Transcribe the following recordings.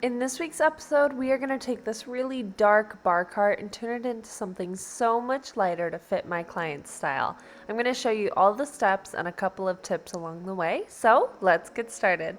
In this week's episode, we are going to take this really dark bar cart and turn it into something so much lighter to fit my client's style. I'm going to show you all the steps and a couple of tips along the way, so let's get started.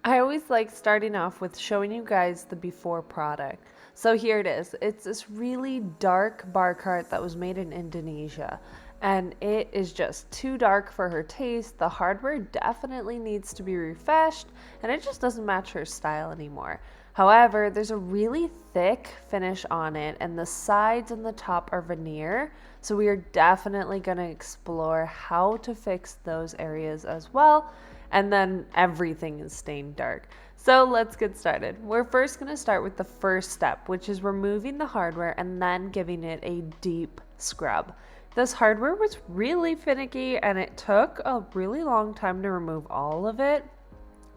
I always like starting off with showing you guys the before product. So here it is. It's this really dark bar cart that was made in Indonesia. And it is just too dark for her taste. The hardware definitely needs to be refreshed, and it just doesn't match her style anymore. However, there's a really thick finish on it, and the sides and the top are veneer. So we are definitely going to explore how to fix those areas as well. And then everything is stained dark. So let's get started. We're first going to start with the first step, which is removing the hardware and then giving it a deep scrub. This hardware was really finicky and it took a really long time to remove all of it.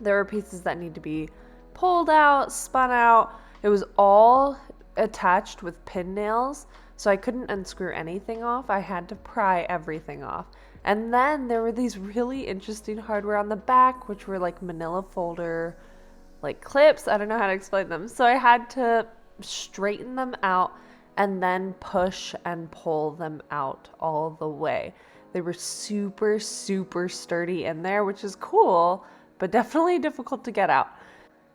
There were pieces that need to be pulled out, spun out. It was all attached with pin nails, so I couldn't unscrew anything off. I had to pry everything off. And then there were these really interesting hardware on the back, which were like manila folder, like clips. I don't know how to explain them. So I had to straighten them out and then push and pull them out all the way. They were super, super sturdy in there, which is cool, but definitely difficult to get out.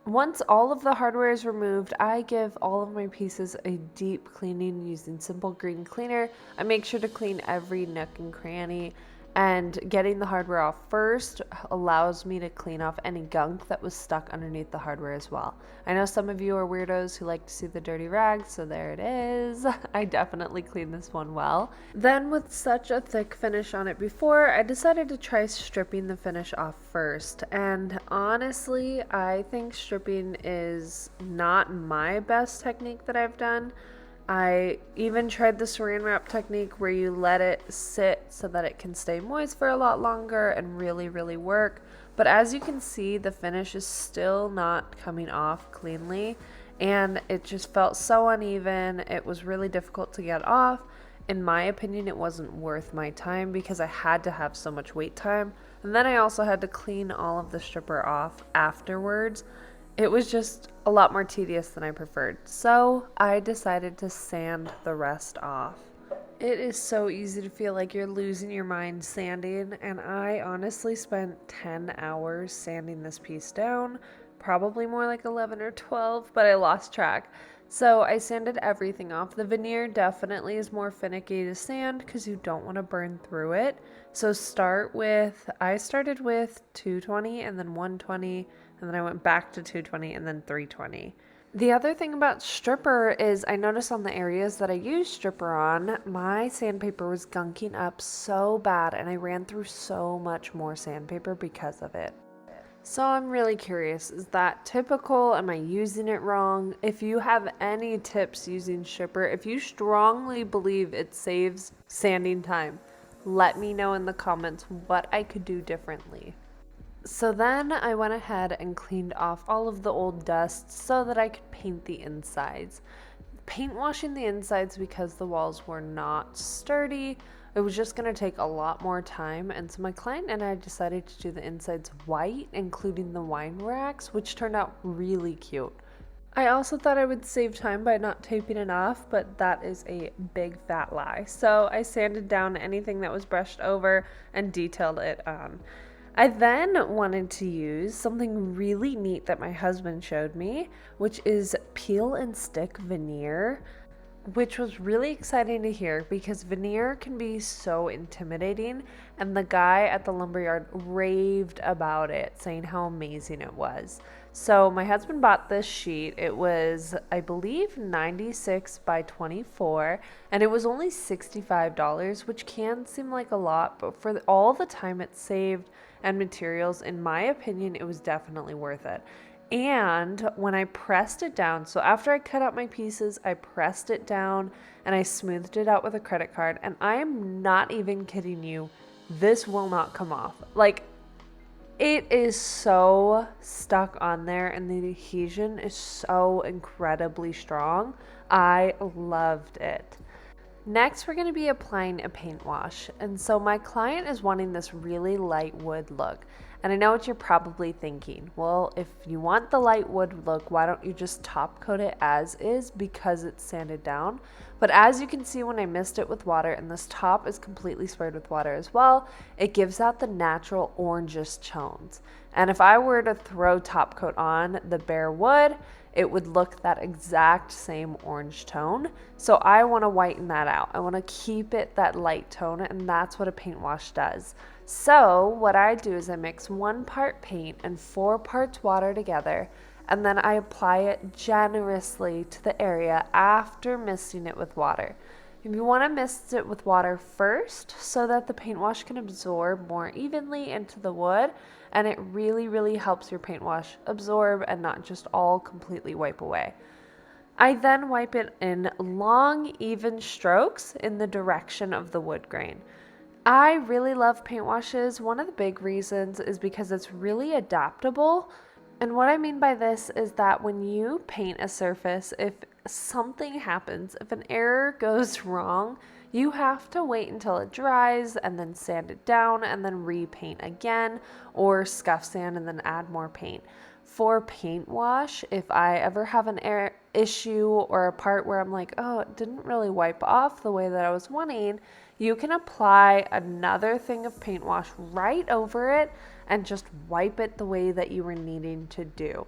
Once all of the hardware is removed, I give all of my pieces a deep cleaning using simple green cleaner. I make sure to clean every nook and cranny, and getting the hardware off first allows me to clean off any gunk that was stuck underneath the hardware as well. I know some of you are weirdos who like to see the dirty rags, so there it is. I definitely cleaned this one well. Then with such a thick finish on it before, I decided to try stripping the finish off first. And honestly, I think stripping is not my best technique that I've done. I even tried the saran wrap technique where you let it sit so that it can stay moist for a lot longer and really work. But as you can see, the finish is still not coming off cleanly, and it just felt so uneven. It was really difficult to get off. In my opinion, it wasn't worth my time because I had to have so much wait time. And then I also had to clean all of the stripper off afterwards. It was just a lot more tedious than I preferred, so I decided to sand the rest off. It is so easy to feel like you're losing your mind sanding, and I honestly spent 10 hours sanding this piece down, probably more like 11 or 12, but I lost track. So I sanded everything off. The veneer definitely is more finicky to sand because you don't want to burn through it. So I started with 220 and then 120, and then I went back to 220 and then 320. The other thing about stripper is I noticed on the areas that I used stripper on, my sandpaper was gunking up so bad, and I ran through so much more sandpaper because of it. So I'm really curious, is that typical? Am I using it wrong? If you have any tips using stripper, if you strongly believe it saves sanding time, let me know in the comments what I could do differently. So then I went ahead and cleaned off all of the old dust so that I could paint the insides. Paint washing the insides, because the walls were not sturdy, it was just going to take a lot more time, and so my client and I decided to do the insides white, including the wine racks, which turned out really cute. I also thought I would save time by not taping it off, but that is a big fat lie. So I sanded down anything that was brushed over and detailed it on. I then wanted to use something really neat that my husband showed me, which is peel and stick veneer, which was really exciting to hear because veneer can be so intimidating, and the guy at the lumberyard raved about it, saying how amazing it was. So my husband bought this sheet. It was, I believe, 96 by 24, and it was only $65, which can seem like a lot, but for all the time it saved and materials, in my opinion, it was definitely worth it. And when I pressed it down, so after I cut out my pieces, I pressed it down and I smoothed it out with a credit card, and I am not even kidding you, this will not come off. Like, it is so stuck on there, and the adhesion is so incredibly strong. I loved it. Next, we're going to be applying a paint wash. And so my client is wanting this really light wood look. And I know what you're probably thinking. Well, if you want the light wood look, why don't you just top coat it as is because it's sanded down? But as you can see when I mist it with water, and this top is completely sprayed with water as well, it gives out the natural orangish tones. And if I were to throw top coat on the bare wood, it would look that exact same orange tone. So I want to whiten that out. I want to keep it that light tone, and that's what a paint wash does. So what I do is I mix 1 part paint and 4 parts water together, and then I apply it generously to the area after misting it with water. If you want to mist it with water first so that the paint wash can absorb more evenly into the wood, and it really helps your paint wash absorb and not just all completely wipe away. I then wipe it in long, even strokes in the direction of the wood grain. I really love paint washes. One of the big reasons is because it's really adaptable. And what I mean by this is that when you paint a surface, if something happens, if an error goes wrong, you have to wait until it dries and then sand it down and then repaint again, or scuff sand and then add more paint. For paint wash, if I ever have an issue or a part where I'm like, oh, it didn't really wipe off the way that I was wanting, you can apply another thing of paint wash right over it and just wipe it the way that you were needing to do.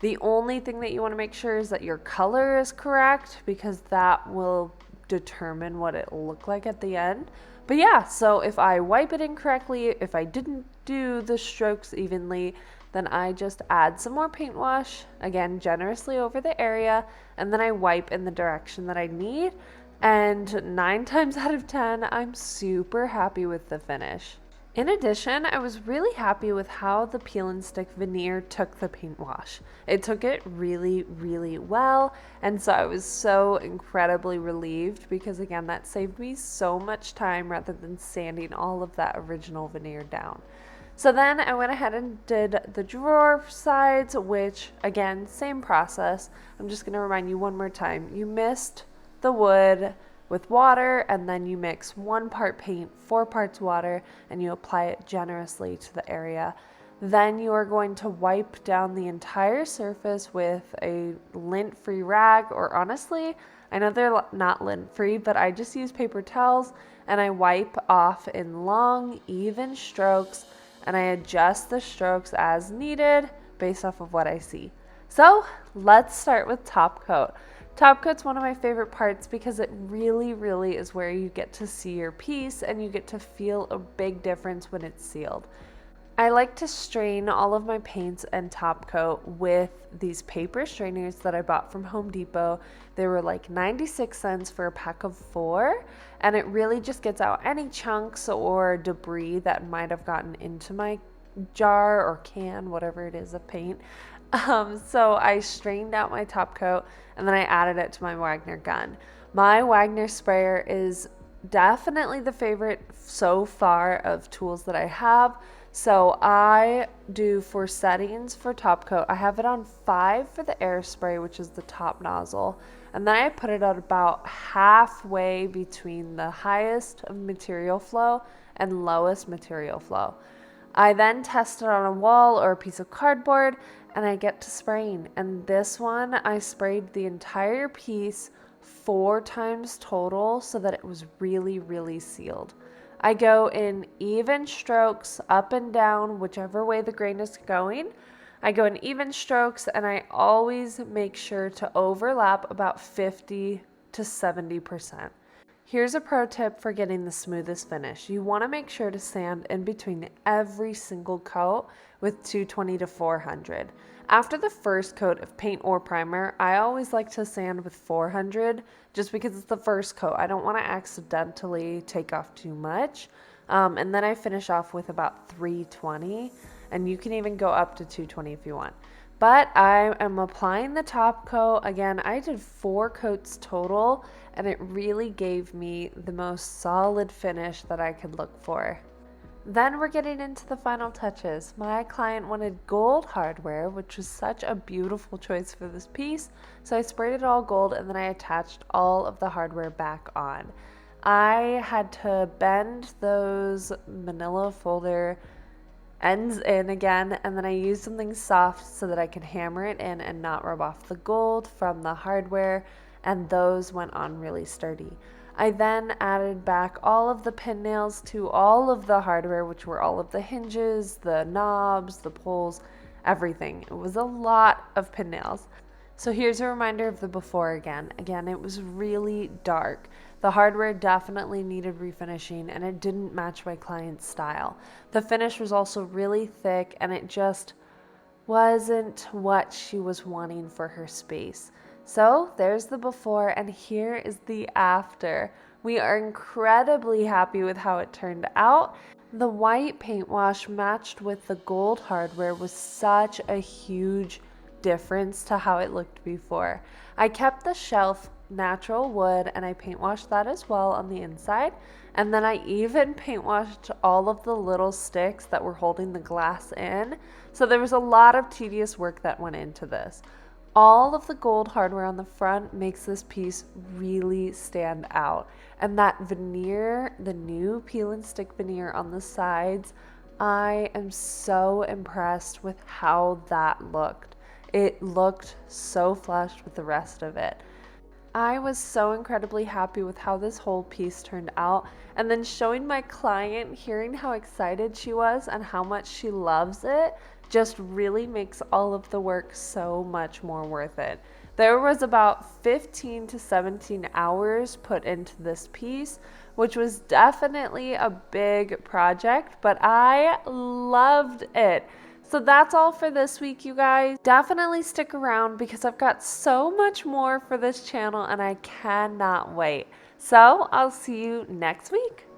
The only thing that you want to make sure is that your color is correct, because that will determine what it will look like at the end. But yeah, so if I wipe it incorrectly, if I didn't do the strokes evenly, then I just add some more paint wash, again, generously over the area, and then I wipe in the direction that I need. And 9 times out of 10, I'm super happy with the finish. In addition, I was really happy with how the peel and stick veneer took the paint wash. It took it really well, and so I was so incredibly relieved because, again, that saved me so much time rather than sanding all of that original veneer down. So then I went ahead and did the drawer sides, which, again, same process. I'm just going to remind you one more time. You mist the wood with water, and then you mix 1 part paint, 4 parts water, and you apply it generously to the area. Then you are going to wipe down the entire surface with a lint-free rag, or honestly, I know they're not lint-free, but I just use paper towels, and I wipe off in long, even strokes, and I adjust the strokes as needed based off of what I see. So let's start with top coat. Top coat's one of my favorite parts because it really is where you get to see your piece and you get to feel a big difference when it's sealed. I like to strain all of my paints and top coat with these paper strainers that I bought from Home Depot. They were like 96 cents for a pack of 4, and it really just gets out any chunks or debris that might have gotten into my jar or can, whatever it is of paint. So I strained out my top coat and then I added it to my Wagner gun. My Wagner sprayer is definitely the favorite so far of tools that I have. So I do, for settings for top coat, I have it on 5 for the air spray, which is the top nozzle. And then I put it at about halfway between the highest of material flow and lowest material flow. I then test it on a wall or a piece of cardboard, and I get to spraying. And this one, I sprayed the entire piece 4 times total so that it was really sealed. I go in even strokes up and down, whichever way the grain is going. I go in even strokes, and I always make sure to overlap about 50 to 70%. Here's a pro tip for getting the smoothest finish. You want to make sure to sand in between every single coat with 220 to 400. After the first coat of paint or primer, I always like to sand with 400 just because it's the first coat. I don't want to accidentally take off too much. And then I finish off with about 320, and you can even go up to 220 if you want. But I am applying the top coat. Again, I did 4 coats total, and it really gave me the most solid finish that I could look for. Then we're getting into the final touches. My client wanted gold hardware, which was such a beautiful choice for this piece, so I sprayed it all gold, and then I attached all of the hardware back on. I had to bend those manila folder ends in again, and then I used something soft so that I could hammer it in and not rub off the gold from the hardware, and those went on really sturdy. I then added back all of the pin nails to all of the hardware, which were all of the hinges, the knobs, the pulls, everything. It was a lot of pin nails. So here's a reminder of the before again. Again, it was really dark. The hardware definitely needed refinishing and it didn't match my client's style. The finish was also really thick and it just wasn't what she was wanting for her space. So there's the before, and here is the after. We are incredibly happy with how it turned out. The white paint wash matched with the gold hardware was such a huge difference to how it looked before. I kept the shelf natural wood and I paint washed that as well on the inside. And then I even paint washed all of the little sticks that were holding the glass in. So there was a lot of tedious work that went into this. All of the gold hardware on the front makes this piece really stand out. And that veneer, the new peel and stick veneer on the sides, I am so impressed with how that looked. It looked so flushed with the rest of it. I was so incredibly happy with how this whole piece turned out, and then showing my client, hearing how excited she was and how much she loves it, just really makes all of the work so much more worth it. There was about 15 to 17 hours put into this piece, which was definitely a big project, but I loved it. So that's all for this week, you guys. Definitely stick around because I've got so much more for this channel and I cannot wait. So I'll see you next week.